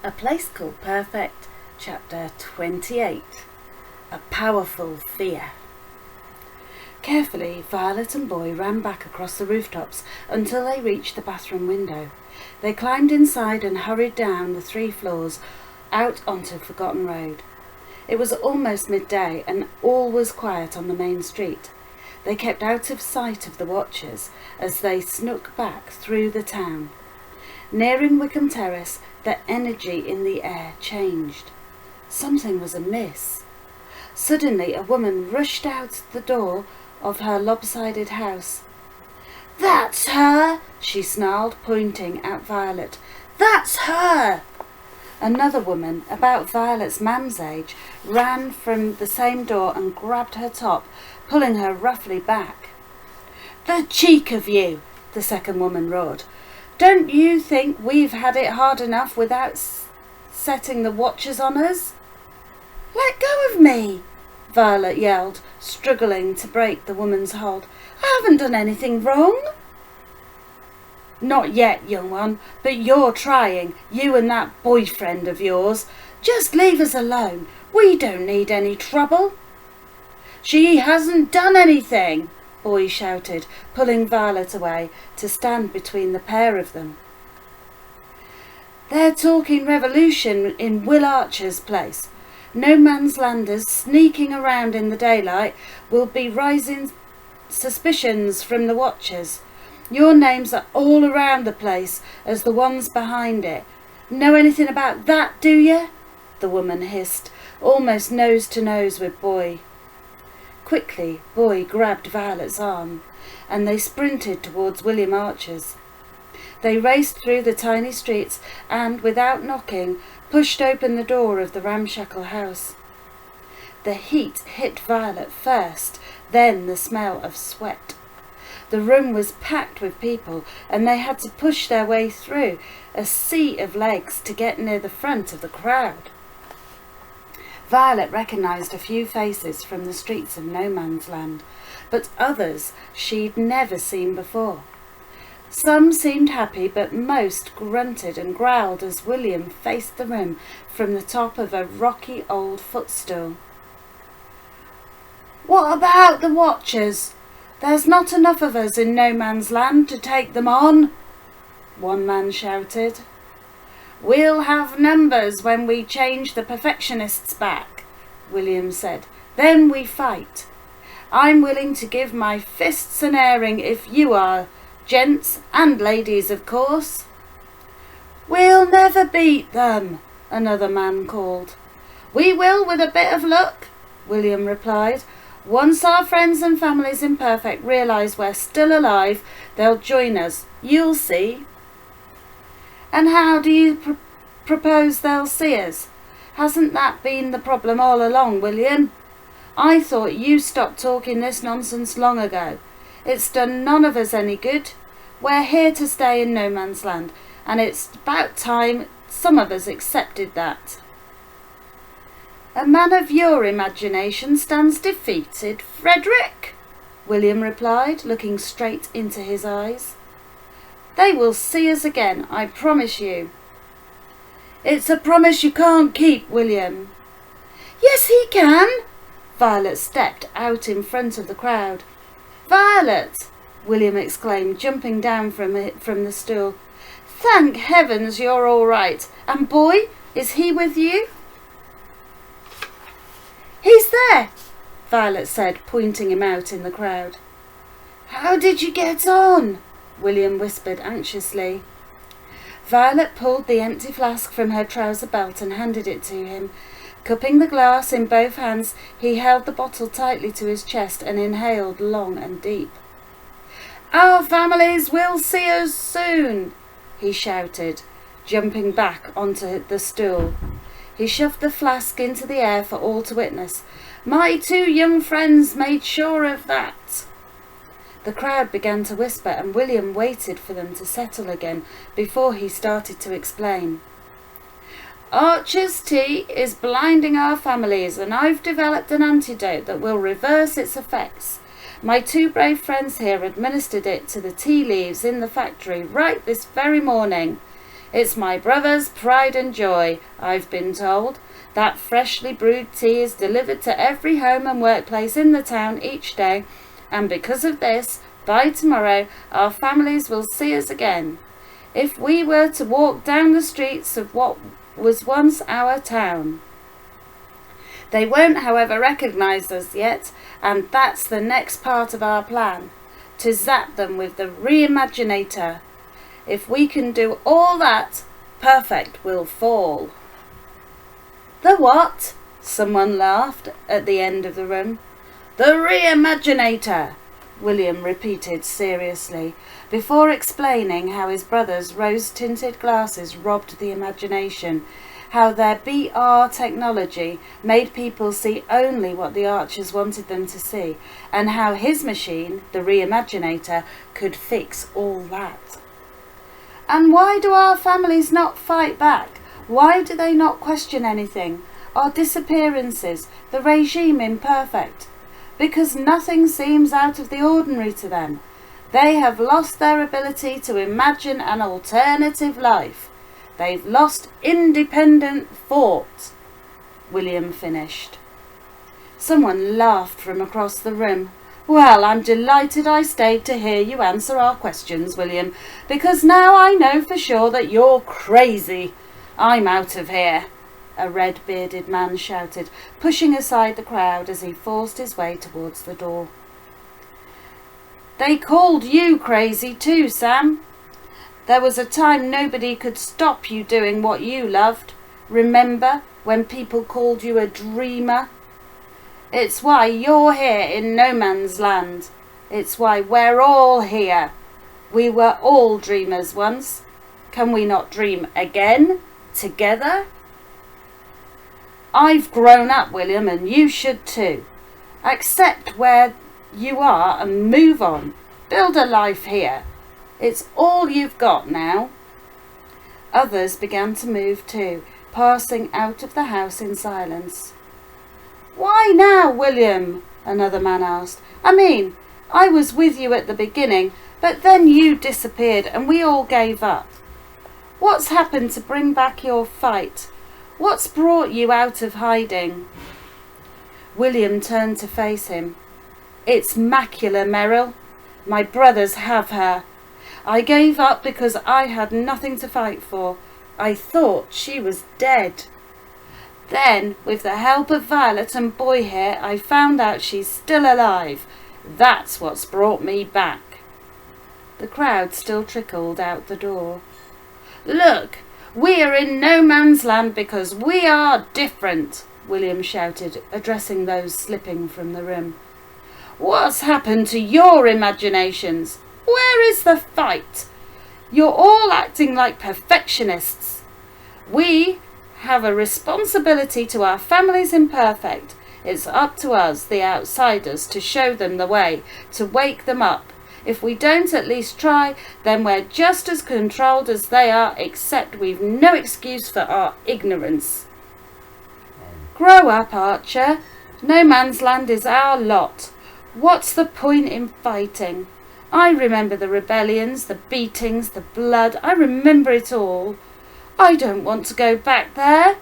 A Place Called Perfect, Chapter 28. A Powerful Fear. Carefully, Violet and Boy ran back across the rooftops until they reached the bathroom window. They climbed inside and hurried down the 3 floors out onto Forgotten Road. It was almost midday and all was quiet on the main street. They kept out of sight of the watchers as they snuck back through the town. Nearing Wickham Terrace, the energy in the air changed. Something was amiss. Suddenly a woman rushed out the door of her lopsided house. "That's her!" she snarled, pointing at Violet. "That's her!" Another woman, about Violet's mum's age, ran from the same door and grabbed her top, pulling her roughly back. "The cheek of you!" the second woman roared. "Don't you think we've had it hard enough without setting the watchers on us?" "Let go of me!" Violet yelled, struggling to break the woman's hold. "I haven't done anything wrong." "Not yet, young one, but you're trying, you and that boyfriend of yours. Just leave us alone. We don't need any trouble." "She hasn't done anything," Boy shouted, pulling Violet away to stand between the pair of them. "They're talking revolution in Will Archer's place. No man's landers sneaking around in the daylight will be raising suspicions from the watchers. Your names are all around the place as the ones behind it. Know anything about that, do you?" the woman hissed, almost nose to nose with Boy. Quickly, Boy grabbed Violet's arm, and they sprinted towards William Archer's. They raced through the tiny streets and, without knocking, pushed open the door of the ramshackle house. The heat hit Violet first, then the smell of sweat. The room was packed with people, and they had to push their way through a sea of legs to get near the front of the crowd. Violet recognised a few faces from the streets of No Man's Land, but others she'd never seen before. Some seemed happy, but most grunted and growled as William faced the room from the top of a rocky old footstool. "What about the watchers? There's not enough of us in No Man's Land to take them on," one man shouted. "We'll have numbers when we change the perfectionists back," William said. "Then we fight. I'm willing to give my fists an airing if you are, gents and ladies, of course." "We'll never beat them," another man called. "We will with a bit of luck," William replied. "Once our friends and families in Perfect realise we're still alive, they'll join us. You'll see." "And how do you propose they'll see us? Hasn't that been the problem all along, William? I thought you stopped talking this nonsense long ago. It's done none of us any good. We're here to stay in No Man's Land, and it's about time some of us accepted that." "A man of your imagination stands defeated, Frederick," William replied, looking straight into his eyes. "They will see us again, I promise you." "It's a promise you can't keep, William." "Yes, he can." Violet stepped out in front of the crowd. "Violet!" William exclaimed, jumping down from the stool. "Thank heavens you're all right. And Boy, is he with you?" "He's there," Violet said, pointing him out in the crowd. "How did you get on?" William whispered anxiously. Violet pulled the empty flask from her trouser belt and handed it to him. Cupping the glass in both hands, he held the bottle tightly to his chest and inhaled long and deep. "Our families will see us soon," he shouted, jumping back onto the stool. He shoved the flask into the air for all to witness. "My 2 young friends made sure of that." The crowd began to whisper, and William waited for them to settle again before he started to explain. "Archer's tea is blinding our families, and I've developed an antidote that will reverse its effects. My 2 brave friends here administered it to the tea leaves in the factory right this very morning. It's my brother's pride and joy, I've been told. That freshly brewed tea is delivered to every home and workplace in the town each day, and because of this, by tomorrow, our families will see us again. If we were to walk down the streets of what was once our town. They won't, however, recognise us yet, and that's the next part of our plan, to zap them with the Reimaginator. If we can do all that, perfect will fall. The what? Someone laughed at the end of the room. The Reimaginator, William repeated seriously, before explaining how his brother's rose-tinted glasses robbed the imagination, how their BR technology made people see only what the Archers wanted them to see, and how his machine, the Reimaginator, could fix all that. And why do our families not fight back? Why do they not question anything? Our disappearances, the regime imperfect? Because nothing seems out of the ordinary to them. They have lost their ability to imagine an alternative life. They've lost independent thought, William finished. Someone laughed from across the room. Well, I'm delighted I stayed to hear you answer our questions, William, because now I know for sure that you're crazy. I'm out of here, a red-bearded man shouted, pushing aside the crowd as he forced his way towards the door. They called you crazy too, Sam. There was a time nobody could stop you doing what you loved. Remember when people called you a dreamer? It's why you're here in no man's land. It's why we're all here. We were all dreamers once. Can we not dream again, together? I've grown up, William, and you should too. Accept where you are and move on. Build a life here. It's all you've got now. Others began to move too, passing out of the house in silence. Why now, William? Another man asked. I mean, I was with you at the beginning, but then you disappeared and we all gave up. What's happened to bring back your fight? What's brought you out of hiding? William turned to face him. It's Macula, Merrill. My brothers have her. I gave up because I had nothing to fight for. I thought she was dead. Then, with the help of Violet and Boy here, I found out she's still alive. That's what's brought me back. The crowd still trickled out the door. Look, we are in no man's land because we are different, William shouted, addressing those slipping from the room. What's happened to your imaginations? Where is the fight? You're all acting like perfectionists. We have a responsibility to our families imperfect. It's up to us, the outsiders, to show them the way, to wake them up. If we don't at least try, then we're just as controlled as they are, except we've no excuse for our ignorance. Grow up, Archer. No man's land is our lot. What's the point in fighting? I remember the rebellions, the beatings, the blood. I remember it all. I don't want to go back there.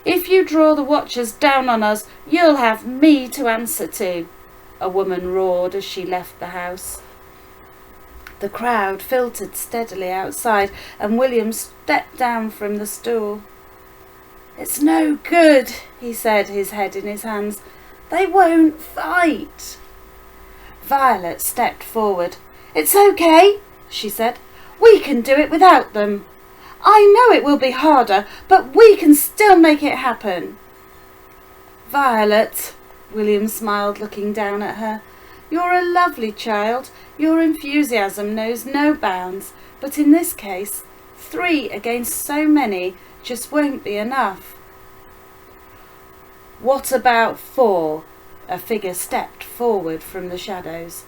If you draw the Watchers down on us, you'll have me to answer to, a woman roared as she left the house. The crowd filtered steadily outside, and William stepped down from the stool. It's no good, he said, his head in his hands. They won't fight. Violet stepped forward. It's okay, she said. We can do it without them. I know it will be harder, but we can still make it happen. Violet, William smiled, looking down at her. You're a lovely child. Your enthusiasm knows no bounds, but in this case, 3 against so many just won't be enough. What about 4? A figure stepped forward from the shadows.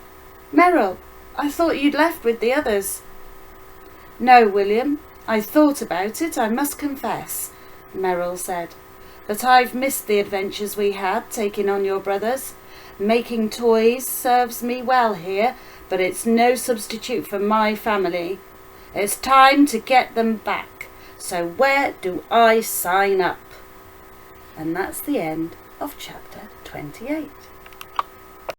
Merrill, I thought you'd left with the others. No, William, I thought about it, I must confess, Merrill said. But I've missed the adventures we had taking on your brothers. Making toys serves me well here, but it's no substitute for my family. It's time to get them back. So where do I sign up? And that's the end of chapter 28.